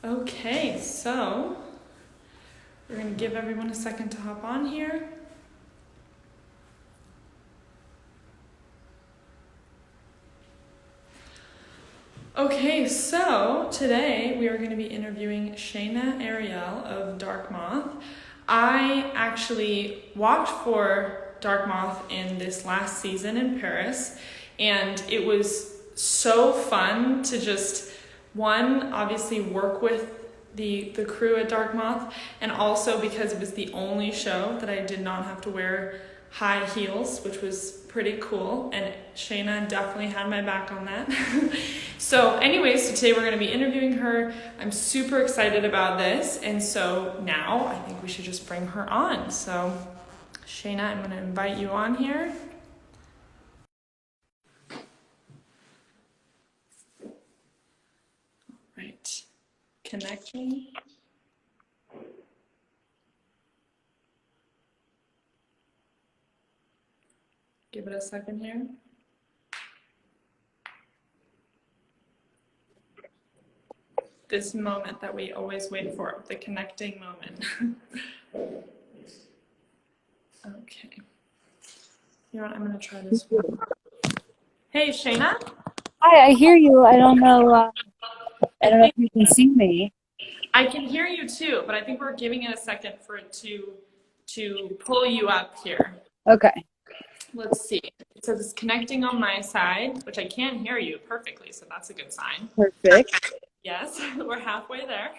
Okay, so we're going to give everyone a second to hop on here. Okay, so today we are going to be interviewing Shayna Ariel of Darkm0th. I actually walked for Darkm0th in this last season in Paris, and it was so fun to just, one, obviously work with the crew at Darkm0th, and also because it was the only show that I did not have to wear high heels, which was pretty cool, and Shayna definitely had my back on that. So anyways, so today we're going to be interviewing her. I'm super excited about this, and so now I think we should just bring her on. So Shayna, I'm going to invite you on here. Right, connecting. Give it a second here. This moment that we always wait for, the connecting moment. Okay. You know what, I'm gonna try this one. Hey, Shayna? Hi, I hear you. I don't know if you can see me. I can hear you too, but I think we're giving it a second for it to pull you up here. Okay. Let's see. It says it's connecting on my side, which I can hear you perfectly, so that's a good sign. Perfect. Yes, we're halfway there.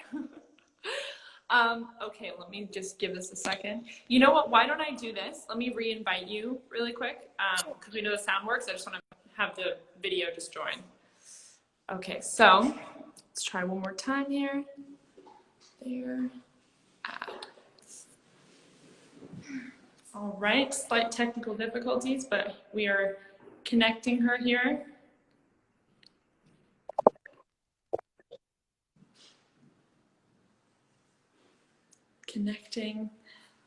Okay, let me just give this a second. You know what? Why don't I do this? Let me re-invite you really quick, because we know the sound works. I just want to have the video just join. Okay, so let's try one more time here. There. Add. All right, slight technical difficulties, but we are connecting her here. Connecting,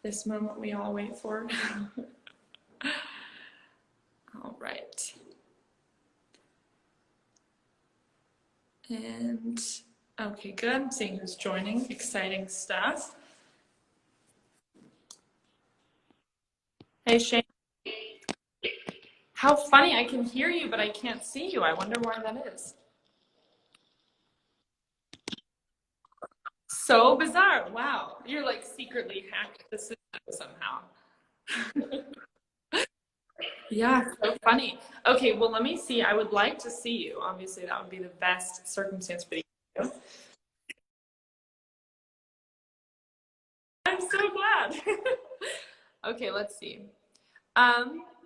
this moment we all wait for. All right. And okay, good. I'm seeing who's joining. Exciting stuff. Hey, Shane. How funny. I can hear you, but I can't see you. I wonder why that is. So bizarre. Wow. You're like secretly hacked the system somehow. Yeah, so funny. Okay, well, let me see. I would like to see you. Obviously, that would be the best circumstance for you. I'm so glad. Okay, let's see.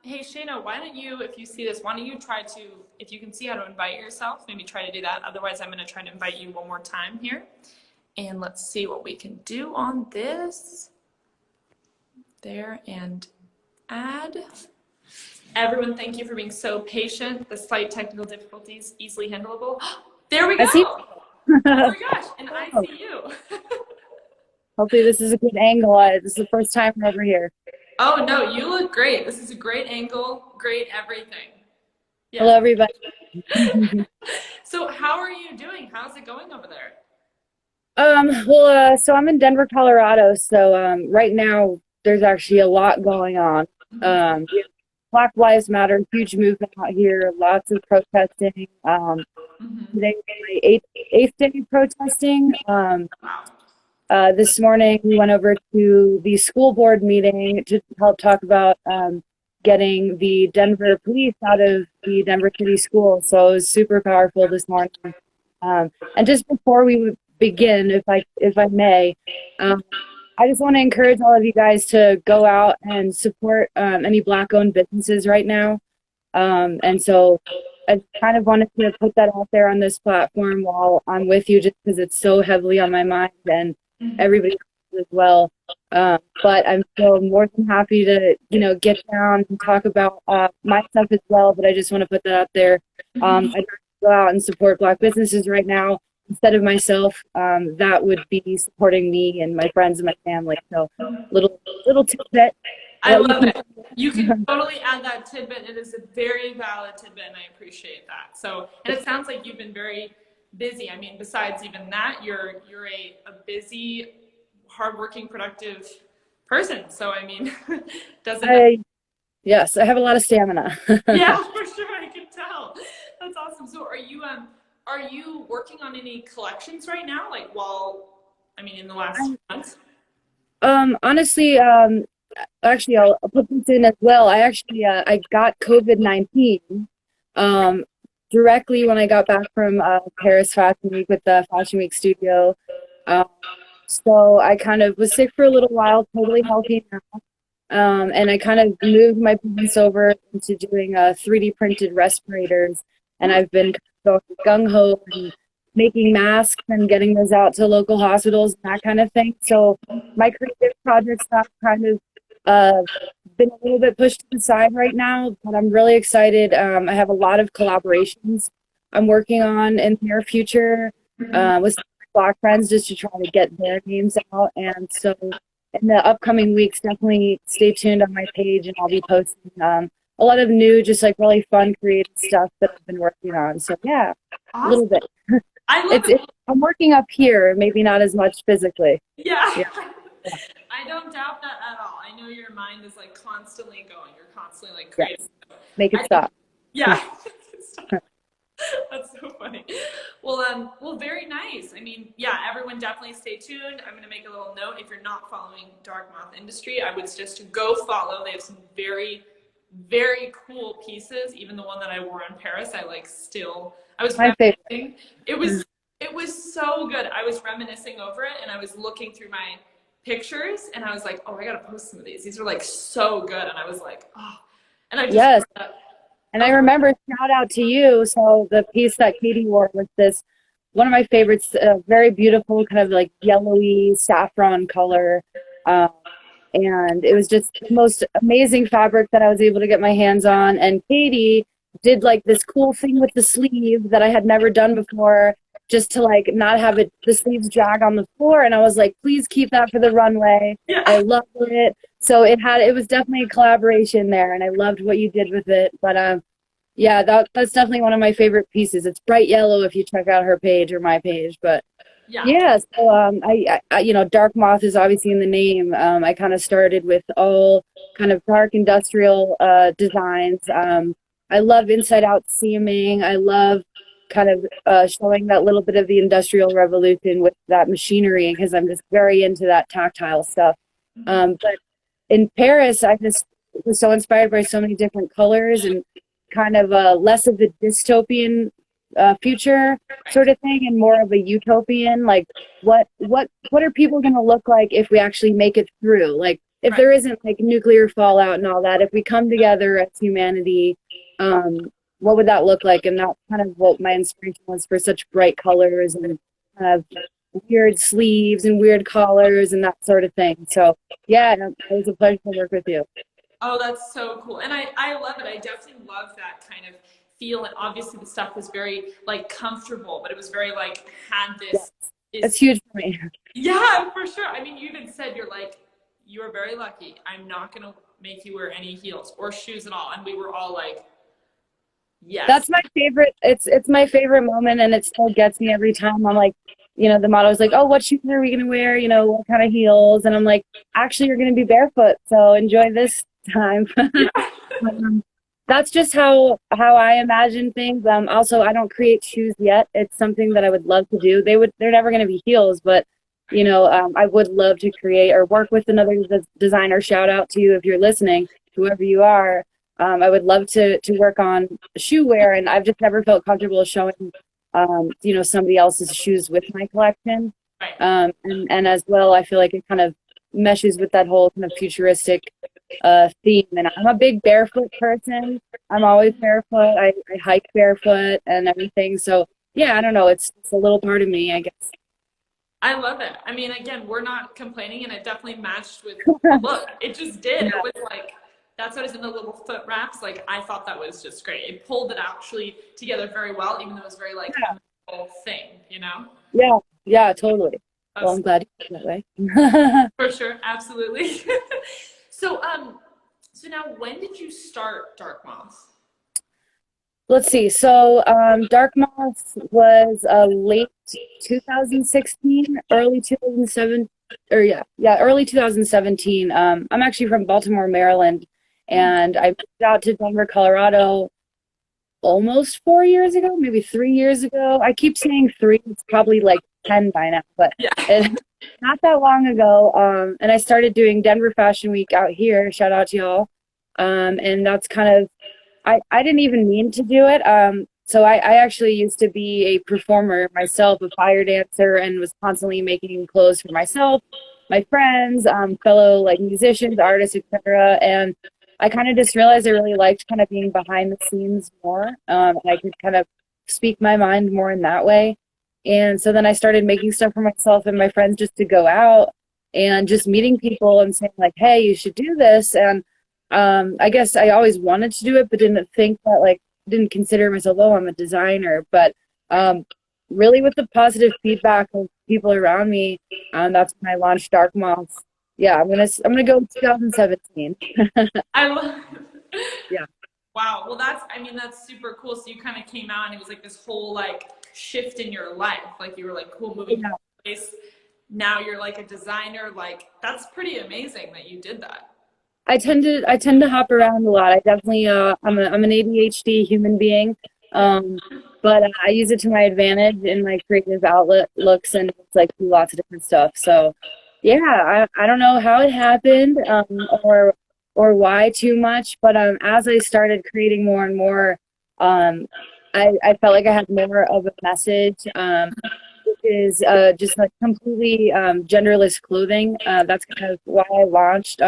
Hey, Shayna, why don't you, if you see this, why don't you try to, if you can see how to invite yourself, maybe try to do that. Otherwise, I'm going to try to invite you one more time here. And let's see what we can do on this. There, and add. Everyone, thank you for being so patient. The slight technical difficulties, easily handleable. There we go. Oh my gosh, and I see you. Hopefully this is a good angle. This is the first time I'm ever here. Oh no, you look great. This is a great angle, great everything. Yeah. Hello, everybody. So how are you doing? How's it going over there? Well, so I'm in Denver, Colorado. So right now there's actually a lot going on. Black Lives Matter, huge movement out here, lots of protesting. Today was my eighth day of protesting. This morning we went over to the school board meeting to help talk about getting the Denver police out of the Denver City Schools. So it was super powerful this morning. And just before we begin, if I may, I just want to encourage all of you guys to go out and support any Black-owned businesses right now. And so I kind of wanted to put that out there on this platform while I'm with you, just because it's so heavily on my mind and everybody else as well. But I'm still more than happy to, get down and talk about my stuff as well. But I just want to put that out there. I go out and support Black businesses right now. Instead of myself, that would be supporting me and my friends and my family. So little tidbit. I love it. You can totally add that tidbit. It is a very valid tidbit, and I appreciate that. So, and it sounds like you've been very busy. I mean, besides even that, you're a busy, hardworking, productive person. So I mean, doesn't I Yes, I have a lot of stamina. yeah, for sure. I can tell. That's awesome. So are you working on any collections right now? Like I mean in the last month? Honestly, actually, I'll put this in as well. I got COVID-19 um, directly when I got back from Paris Fashion Week with the Fashion Week studio. Um, so I kind of was sick for a little while, totally healthy now. And I kind of moved my business over into doing 3D printed respirators, and I've been going gung ho and making masks and getting those out to local hospitals and that kind of thing. So my creative projects have kind of uh, been a little bit pushed to the side right now, but I'm really excited. I have a lot of collaborations I'm working on in the near future with some Black friends just to try to get their names out, and so in the upcoming weeks, definitely stay tuned on my page, and I'll be posting a lot of new, just like really fun, creative stuff that I've been working on. So yeah, a Awesome. little bit. I love it. I'm working up here, maybe not as much physically. Yeah. Yeah, I don't doubt that at all. I know your mind is like constantly going. You're constantly like yes. creating. Make it stop. Yeah. That's so funny. Well, very nice. I mean, yeah, everyone definitely stay tuned. I'm going to make a little note. If you're not following Darkm0th Industry, I would suggest to go follow. They have some very, very cool pieces. Even the one that I wore in Paris, I was My favorite. reminiscing. It was so good. I was reminiscing over it, and I was looking through my pictures, and I was like, oh, I got to post some of these. These are like so good. And I was like, oh, and I just, Yes. And I remember, shout out to you. So the piece that Katie wore was this, one of my favorites, very beautiful, kind of like yellowy saffron color. Um, and it was just the most amazing fabric that I was able to get my hands on. And Katie did like this cool thing with the sleeve that I had never done before, just to like not have the sleeves drag on the floor. And I was like, please keep that for the runway. yeah. I loved it. So it was definitely a collaboration there, and I loved what you did with it. But yeah, that's definitely one of my favorite pieces. It's bright yellow if you check out her page or my page. But Yeah. yeah, so I Darkm0th is obviously in the name. I kind of started with all kind of dark industrial designs. I love inside out seaming. I love kind of showing that little bit of the industrial revolution with that machinery, because I'm just very into that tactile stuff. But in Paris, I just was so inspired by so many different colors and kind of less of the dystopian future sort of thing, and more of a utopian, like what are people going to look like if we actually make it through, like if there isn't like nuclear fallout and all that, if we come together as humanity, what would that look like? And that's kind of what my inspiration was for such bright colors and kind of weird sleeves and weird collars and that sort of thing. So yeah, it was a pleasure to work with you. Oh, that's so cool. And I love it. I definitely love that kind of feel. And obviously the stuff was very like comfortable, but it was very like had this. Yes. It's huge for me. Yeah, for sure. I mean, you even said you are very lucky. I'm not going to make you wear any heels or shoes at all. And we were all like, yes. That's my favorite. It's my favorite moment, and it still gets me every time. I'm like, the model is like, oh, what shoes are we going to wear? What kind of heels? And I'm like, actually, you're going to be barefoot. So enjoy this time. That's just how I imagine things. Also, I don't create shoes yet. It's something that I would love to do. They're never going to be heels, but I would love to create or work with another designer. Shout out to you if you're listening, whoever you are. I would love to work on shoe wear, and I've just never felt comfortable showing somebody else's shoes with my collection. And as well, I feel like it kind of meshes with that whole kind of futuristic theme. And I'm a big barefoot person. I'm always barefoot. I hike barefoot and everything. So yeah, I don't know. It's a little part of me, I guess. I love it. I mean, again, we're not complaining, and it definitely matched with the look. It just did. It was like, that's what is in the little foot wraps. Like, I thought that was just great. It pulled it actually together very well, even though it was very like a whole thing, Yeah, totally. Well, I'm glad you feel that way. For sure, absolutely. So now when did you start Darkm0th? Let's see. So, Darkm0th was late 2016, early 2007, or early 2017. I'm actually from Baltimore, Maryland, and I moved out to Denver, Colorado almost 4 years ago, maybe 3 years ago. I keep saying three, it's probably like 10 by now, but Yeah. it's not that long ago. And I started doing Denver Fashion Week out here. Shout out to y'all. And that's kind of, I didn't even mean to do it. So I actually used to be a performer myself, a fire dancer, and was constantly making clothes for myself, my friends, fellow like musicians, artists, etc. And I kind of just realized I really liked kind of being behind the scenes more. And I could kind of speak my mind more in that way. And so then I started making stuff for myself and my friends just to go out and just meeting people and saying like, hey, you should do this. And I guess I always wanted to do it, but didn't think that like, didn't consider myself, oh, I'm a designer. But really with the positive feedback of people around me, that's when I launched Darkm0th. Yeah, I'm gonna go 2017. I love Yeah. Wow. Well, that's super cool. So you kind of came out and it was like this whole like shift in your life. Like you were like, cool, moving to place. Now you're like a designer. Like that's pretty amazing that you did that. I tend to hop around a lot. I definitely I'm an ADHD human being. But I use it to my advantage in my creative outlet looks and it's like do lots of different stuff. So yeah, I don't know how it happened or why too much, but as I started creating more and more, I felt like I had more of a message. Which is just like completely genderless clothing. That's kind of why I launched.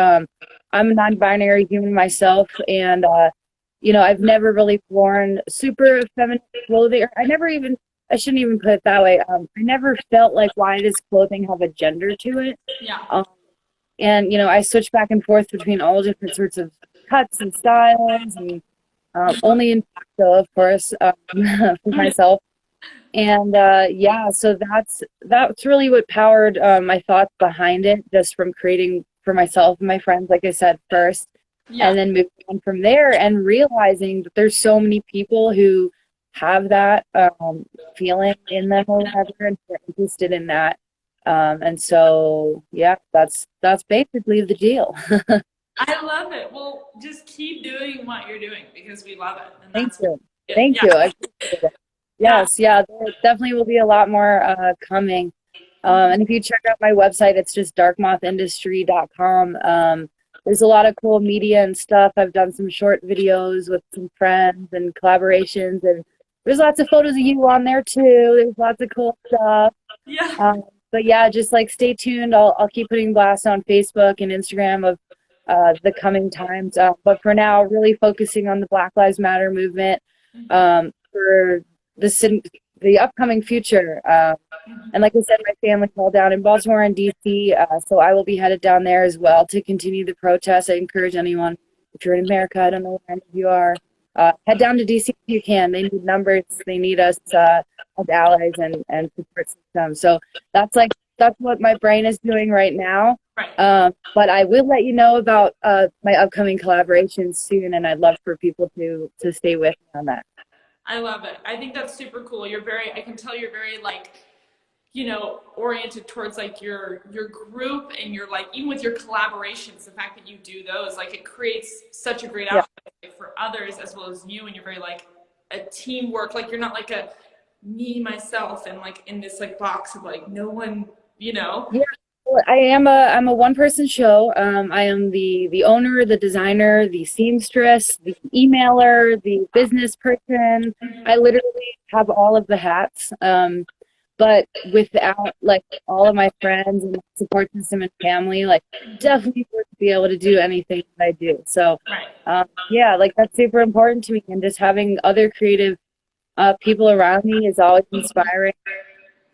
I'm a non-binary human myself, and I've never really worn super feminine clothing. I shouldn't even put it that way. I never felt like why does clothing have a gender to it? Yeah. And I switch back and forth between all different sorts of cuts and styles, and only in black though, of course, for myself. And so that's really what powered my thoughts behind it, just from creating for myself and my friends, like I said, first, and then moving on from there and realizing that there's so many people who have that feeling in them or whatever, and they're interested in that. And so, yeah, that's basically the deal. I love it. Well, just keep doing what you're doing because we love it. And Thank you. Good. Thank you. I appreciate it. Yes, there definitely will be a lot more coming. And if you check out my website, it's just darkmothindustry.com. There's a lot of cool media and stuff. I've done some short videos with some friends and collaborations, and there's lots of photos of you on there too. There's lots of cool stuff. Yeah. But yeah, just like stay tuned. I'll keep putting blasts on Facebook and Instagram of the coming times. But for now, really focusing on the Black Lives Matter movement for the upcoming future. And like I said, my family's all down in Baltimore and DC, so I will be headed down there as well to continue the protests. I encourage anyone, if you're in America, I don't know where any of you are, head down to DC if you can. They need numbers. They need us as allies and support systems. So that's what my brain is doing right now. Right. But I will let you know about my upcoming collaborations soon, and I'd love for people to stay with me on that. I love it. I think that's super cool. I can tell you're very like, oriented towards like your group and your like, even with your collaborations, the fact that you do those, like it creates such a great outfit for others as well as you. And you're very like a teamwork, like you're not like a me, myself, and like in this like box of like no one, Yeah. Well, I'm a one-person show. I am the owner, the designer, the seamstress, the emailer, the business person. I literally have all of the hats. But without like all of my friends and support system and family, like definitely wouldn't be able to do anything that I do. So like that's super important to me, and just having other creative people around me is always inspiring.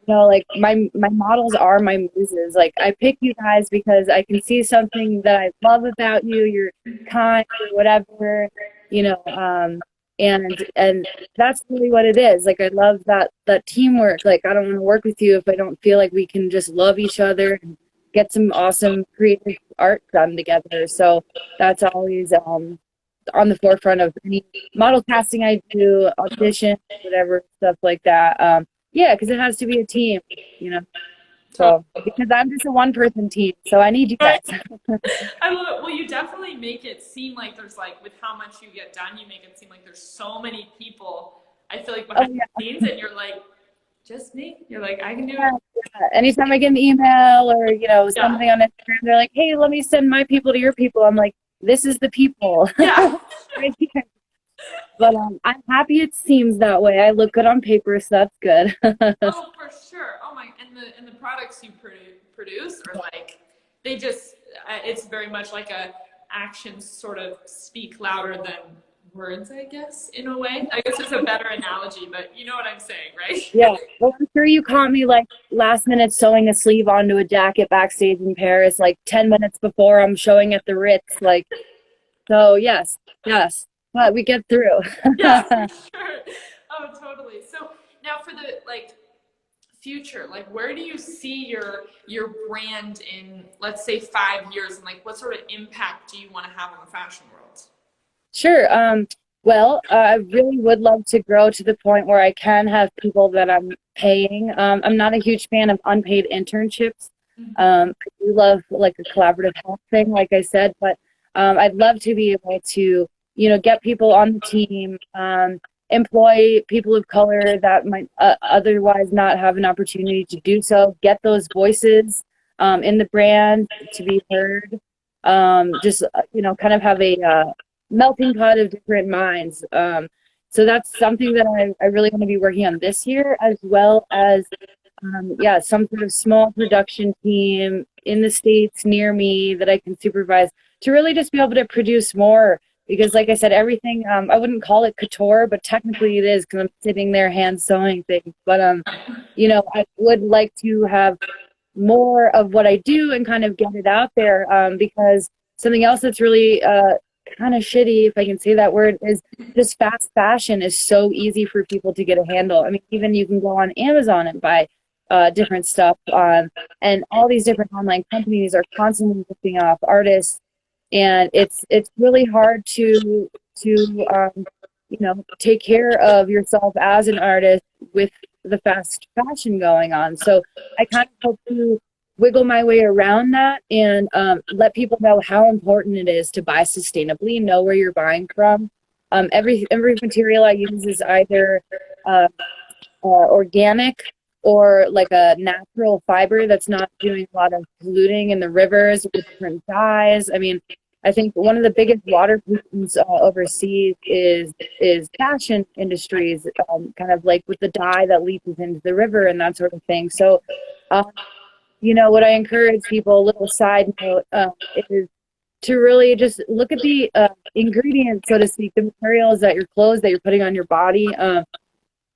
Like my models are my muses. Like I pick you guys because I can see something that I love about you. You're kind or whatever, and that's really what it is. Like I love that teamwork. Like I don't want to work with you if I don't feel like we can just love each other and get some awesome creative art done together. So that's always on the forefront of any model casting I do, audition, whatever, stuff like that. Yeah, because it has to be a team, you know. So because I'm just a one-person team, so I need you guys. I love it. Well, you definitely make it seem like there's like, with how much you get done, you make it seem like there's so many people, I feel like, behind the scenes, and you're like, just me? You're like, I can do it. Yeah. Anytime I get an email or, something on Instagram, they're like, hey, let me send my people to your people. I'm like, this is the people. Yeah. Right here. But I'm happy it seems that way. I look good on paper, so that's good. Oh, for sure. Oh my, and the products you produce are like, they just, it's very much like a actions sort of speak louder than words, I guess, in a way. I guess it's a better analogy, but you know what I'm saying, right? Yeah. Well, I'm sure you caught me like last minute sewing a sleeve onto a jacket backstage in Paris, like 10 minutes before I'm showing at the Ritz. Like, so yes, but we get through. Yeah, for sure. Oh, totally. So now for the like future, like where do you see your brand in, let's say, 5 years, and like what sort of impact do you want to have on the fashion world? Sure. Well, I really would love to grow to the point where I can have people that I'm paying. I'm not a huge fan of unpaid internships. I do love like a collaborative help thing, like I said, but I'd love to be able to, get people on the team, employ people of color that might otherwise not have an opportunity to do so, get those voices in the brand to be heard, just, kind of have a melting pot of different minds. So that's something that I really want to be working on this year, as well as, some sort of small production team in the States near me that I can supervise to really just be able to produce more. Because like I said, everything, I wouldn't call it couture, but technically it is because I'm sitting there hand sewing things. But, I would like to have more of what I do and kind of get it out there, because something else that's really kind of shitty, if I can say that word, is just fast fashion is so easy for people to get a handle. I mean, even you can go on Amazon and buy different stuff, and all these different online companies are constantly ripping off artists, and it's really hard to take care of yourself as an artist with the fast fashion going on. So I kind of hope to wiggle my way around that and let people know how important it is to buy sustainably, know where you're buying from. Every material I use is either organic or like a natural fiber that's not doing a lot of polluting in the rivers with different dyes. I mean, I think one of the biggest water pollutants overseas is fashion industries, kind of like with the dye that leaches into the river and that sort of thing. So, what I encourage people, a little side note, is to really just look at the ingredients, so to speak, the materials that your clothes that you're putting on your body.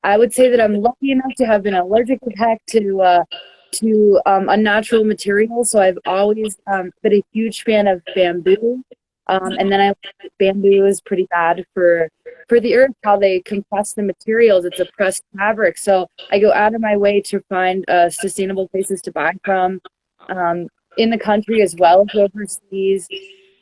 I would say that I'm lucky enough to have been allergic to heck to unnatural materials. So I've always been a huge fan of bamboo. And then I bamboo is pretty bad for the earth, how they compress the materials. It's a pressed fabric. So I go out of my way to find sustainable places to buy from, in the country as well as overseas.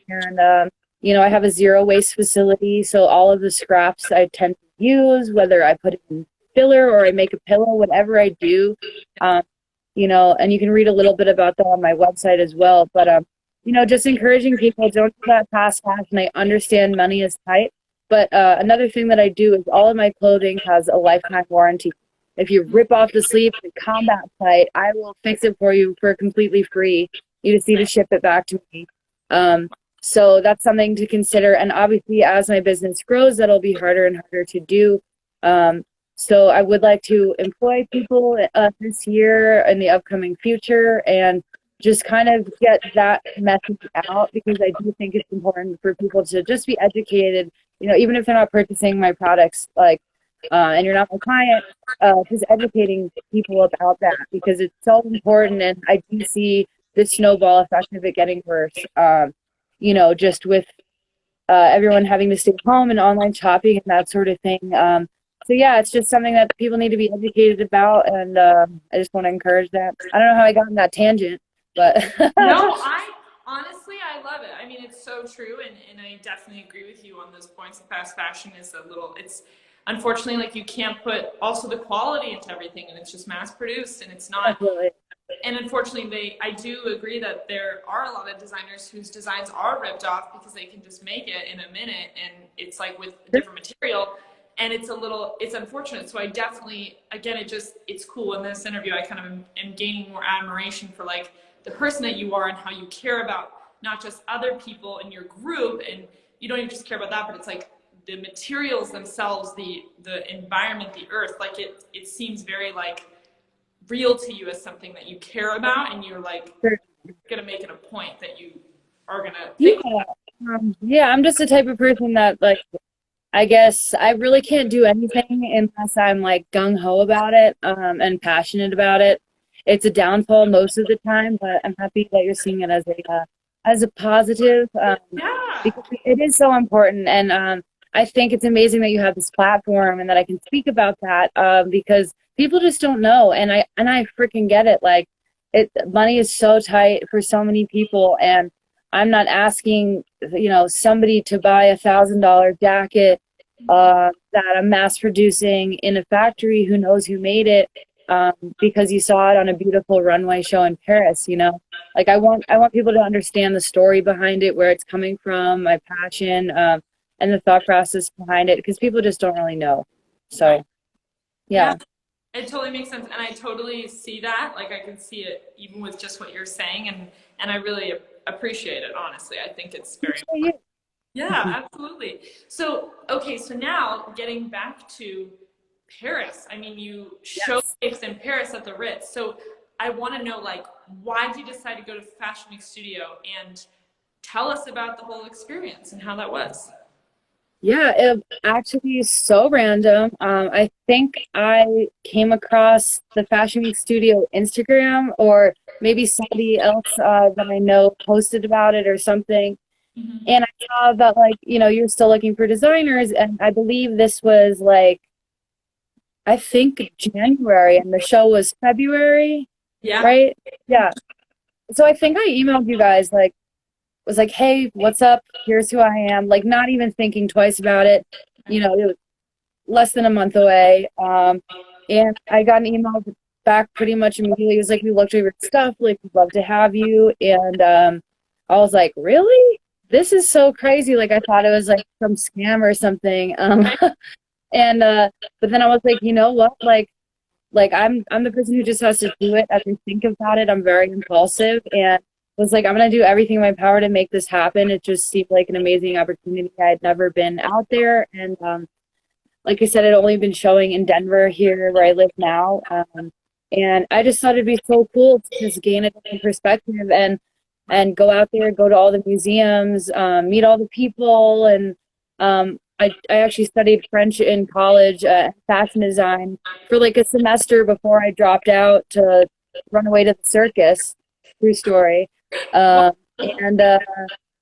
And, I have a zero waste facility. So all of the scraps I tend to use, whether I put it in filler or I make a pillow, whatever I do, and you can read a little bit about that on my website as well. But, just encouraging people, don't do that fast fashion. I understand money is tight. But another thing that I do is all of my clothing has a lifetime warranty. If you rip off the sleeve in a combat site, I will fix it for you for completely free. You just need to ship it back to me. So that's something to consider. And obviously, as my business grows, that'll be harder and harder to do. So I would like to employ people this year in the upcoming future and just kind of get that message out, because I do think it's important for people to just be educated, even if they're not purchasing my products, and you're not my client, just educating people about that, because it's so important. And I do see the snowball effect of it getting worse, just with everyone having to stay home and online shopping and that sort of thing. So yeah, it's just something that people need to be educated about, and I just want to encourage that. I don't know how I got on that tangent, but no, Honestly, I love it. I mean, it's so true, and I definitely agree with you on those points. The fast fashion is a little, it's unfortunately like you can't put also the quality into everything, and it's just mass produced, and it's not. Definitely. And unfortunately, I do agree that there are a lot of designers whose designs are ripped off because they can just make it in a minute, and it's like with a different material, and it's unfortunate. So I definitely, again, it's cool. In this interview, I kind of am gaining more admiration for like the person that you are and how you care about not just other people in your group, and you don't even just care about that, but it's like the materials themselves, the environment, the earth, like it seems very like real to you as something that you care about, and you're like gonna make it a point that you are gonna think. Yeah, I'm just the type of person that like I guess I really can't do anything unless I'm like gung-ho about it, and passionate about it. It's a downfall most of the time, but I'm happy that you're seeing it as a positive, Yeah. because it is so important. And I think it's amazing that you have this platform and that I can speak about that, because people just don't know. And I freaking get it. Like, money is so tight for so many people, and I'm not asking, somebody to buy $1,000 jacket that I'm mass producing in a factory who knows who made it, because you saw it on a beautiful runway show in Paris. Like I want people to understand the story behind it, where it's coming from, my passion, and the thought process behind it, because people just don't really know. So Yeah, yeah. it totally makes sense, and I totally see that. Like I can see it even with just what you're saying, and I really appreciate it. Honestly, I think it's very important. Yeah, absolutely. So, okay, so now getting back to Paris. I mean, you Yes. showcased in Paris at the Ritz. So, I want to know, like, why did you decide to go to Fashion Week Studio, and tell us about the whole experience and how that was. Yeah, it actually is so random. I think I came across the Fashion Week Studio Instagram, or maybe somebody else that I know posted about it or something. Hmm. And I saw that, like, you're still looking for designers, and I believe this was like, I think January, and the show was February, Yeah. right? Yeah. So I think I emailed you guys, like, was like, hey, what's up? Here's who I am. Like, not even thinking twice about it. It was less than a month away. And I got an email back pretty much immediately. It was like, we looked over your stuff. Like, we'd love to have you. And I was like, really? This is so crazy. Like, I thought it was like some scam or something. And but then I was like, you know what? Like I'm the person who just has to do it as I think about it. I'm very impulsive, and was like, I'm gonna do everything in my power to make this happen. It just seemed like an amazing opportunity. I had never been out there, and like I said, I'd only been showing in Denver here where I live now. And I just thought it'd be so cool to just gain a different perspective, and go out there, go to all the museums, meet all the people. And I actually studied French in college, fashion design, for like a semester before I dropped out to run away to the circus. True story. Um, and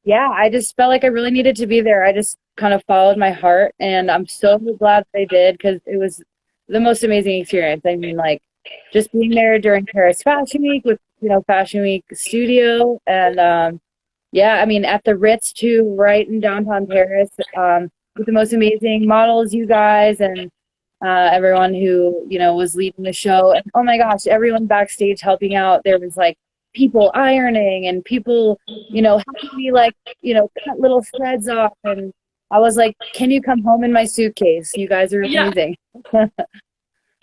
Yeah, I just felt like I really needed to be there. I just kind of followed my heart, and I'm so glad that I did, because it was the most amazing experience. I mean, like, just being there during Paris Fashion Week with, Fashion Week Studio, and yeah, I mean, at the Ritz too, right in downtown Paris, with the most amazing models, you guys, and everyone who, was leading the show. And oh my gosh, everyone backstage helping out. There was like people ironing, and people, helping me, like, cut little threads off. And I was like, can you come home in my suitcase? You guys are Yeah. amazing.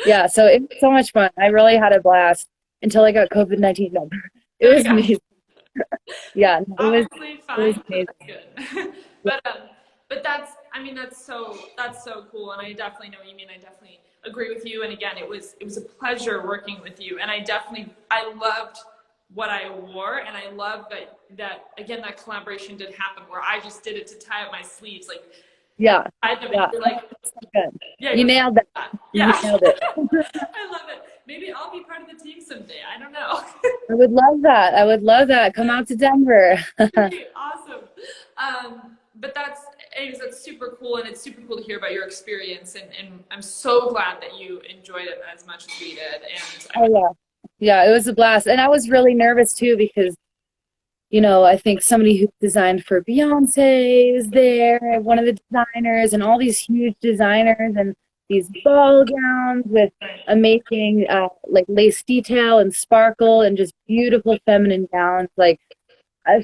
Yeah, so it was so much fun. I really had a blast until I got COVID-19. No, it Oh was yeah. amazing. Yeah, no, Obviously it was fine, so amazing. that's good. But that's, I mean, that's so cool, and I definitely know what you mean. I definitely agree with you. And again, it was a pleasure working with you, and I loved what I wore, and I love that again, that collaboration did happen where I just did it to tie up my sleeves, like at Yeah, the side of it. yeah, You're like, so good. yeah, You you're like, nailed it. yeah. You nailed it. I love it. Maybe I'll be part of the team someday. I don't know. I would love that. I would love that. Come out to Denver. Okay, awesome. But anyways, that's super cool, and it's super cool to hear about your experience, and I'm so glad that you enjoyed it as much as we did. And Oh yeah. Yeah, it was a blast. And I was really nervous too, because I think somebody who designed for Beyonce is there, one of the designers, and all these huge designers and these ball gowns with amazing like lace detail and sparkle and just beautiful feminine gowns. Like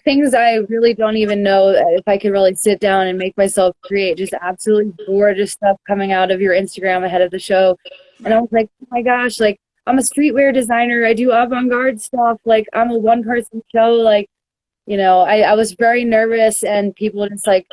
things I really don't even know if I could really sit down and make myself create. Just absolutely gorgeous stuff coming out of your Instagram ahead of the show. And I was like, oh my gosh, like I'm a streetwear designer. I do avant-garde stuff. Like I'm a one-person show. Like, I was very nervous and people just like,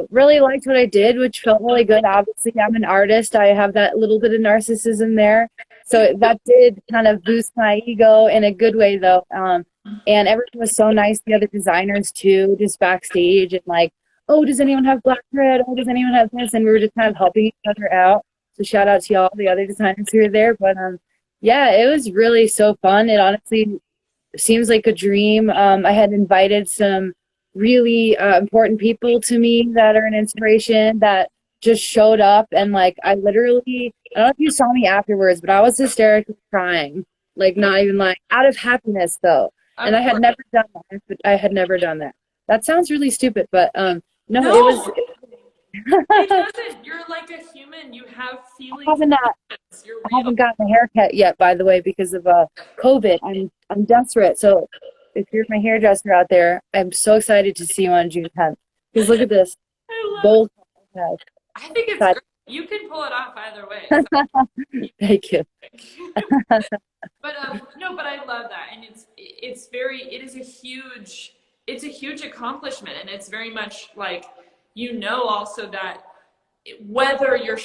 really liked what I did, which felt really good. Obviously, I'm an artist. I have that little bit of narcissism there. So that did kind of boost my ego in a good way, though. And everyone was so nice, the other designers too, just backstage and like, oh, does anyone have black thread? Oh, does anyone have this? And we were just kind of helping each other out. So shout out to y'all, the other designers who were there. But yeah, it was really so fun. It honestly seems like a dream. I had invited some really important people to me that are an inspiration that just showed up. And like, I don't know if you saw me afterwards, but I was hysterically crying, like not even like out of happiness though. And I had never done that. I had never done that. That sounds really stupid, but no, it was. It doesn't. You're like a human. You have feelings. I haven't gotten a haircut yet, by the way, because of COVID. I'm desperate. So if you're my hairdresser out there, I'm so excited to see you on June 10th. Because look at this. Bold. I think it's great. You can pull it off either way. So. Thank you. But no, but I love that, and it's a huge accomplishment, and it's very much like also that whether you're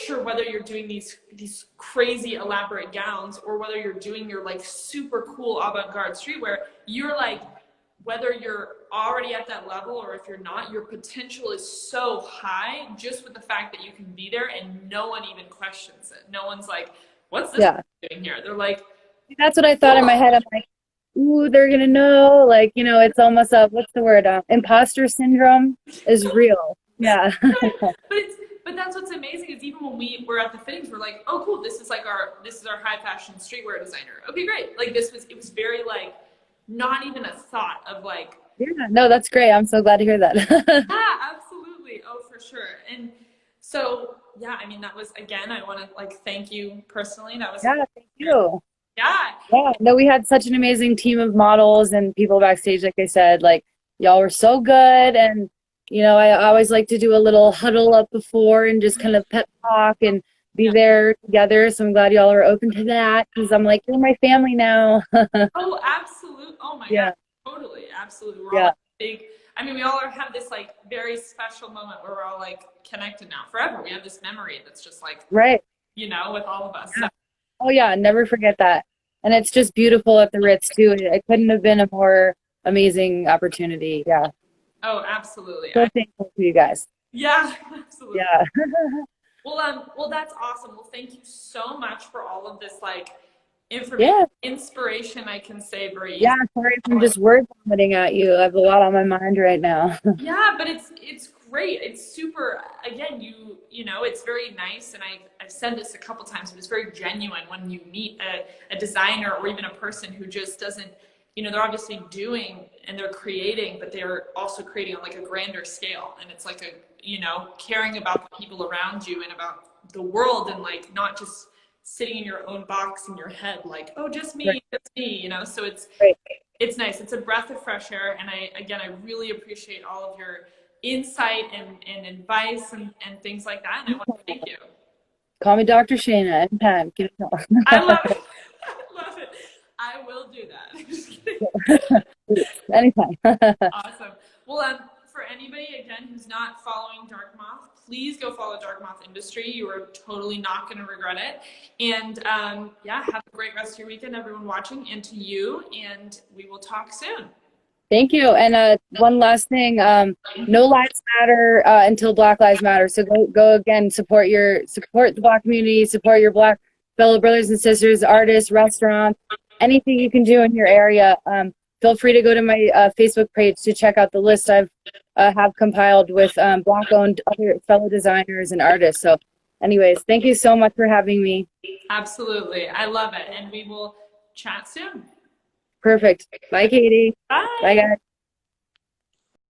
doing these crazy elaborate gowns or whether you're doing your like super cool avant-garde streetwear, you're like, whether you're already at that level or if you're not, your potential is so high just with the fact that you can be there and no one even questions it. No one's like, what's this doing here? They're like, that's what I thought in my head. I'm like, ooh, they're gonna know. Like, it's almost what's the word? Imposter syndrome is real. Yeah. But that's what's amazing is even when we were at the fittings, we're like, oh, cool. This is our high fashion streetwear designer. Okay, great. Like it was very like not even a thought of like. Yeah, no, that's great. I'm so glad to hear that. Yeah, absolutely. Oh, for sure. And so, yeah, I mean, that was, again, I want to like thank you personally. That was thank you. Yeah. No, we had such an amazing team of models and people backstage. Like I said, like y'all were so good. And, I always like to do a little huddle up before and just kind of pep talk and be there together. So I'm glad y'all are open to that because I'm like, you're my family now. Oh, absolutely. Oh my God. Totally. Absolutely. We're all big. I mean, we all have this like very special moment where we're all like connected now forever. We have this memory that's just like, right. With all of us. Yeah. Oh yeah. Never forget that. And it's just beautiful at the Ritz too. It couldn't have been a more amazing opportunity. Yeah. Oh, absolutely. So thankful for you guys. Yeah, absolutely. Yeah. Well, that's awesome. Well, thank you so much for all of this, like, information, inspiration, I can say, Bree. Yeah, sorry if I'm just word vomiting at you. I have a lot on my mind right now. Yeah, but it's great. It's super, again, it's very nice, and I've said this a couple times, but it's very genuine when you meet a designer or even a person who just doesn't, they're obviously doing and they're creating, but they're also creating on like a grander scale. And it's like caring about the people around you and about the world and like not just sitting in your own box in your head, like, oh, just me, so it's nice. It's a breath of fresh air. And I really appreciate all of your insight and advice and things like that. And I want to thank you. Call me Dr. Shayna anytime. I love it. I love it. I will do that. Just kidding. Anytime. Awesome. Well, for anybody, again, who's not following Darkm0th, please go follow Darkm0th Industry. You are totally not going to regret it. And have a great rest of your weekend, everyone watching, and to you. And we will talk soon. Thank you. And one last thing, no lives matter until Black Lives Matter. So go again, support the Black community, support your Black fellow brothers and sisters, artists, restaurants, anything you can do in your area. Feel free to go to my Facebook page to check out the list I've have compiled with Black-owned other fellow designers and artists. So anyways, thank you so much for having me. Absolutely. I love it. And we will chat soon. Perfect. Bye, Katie. Bye. Bye, guys.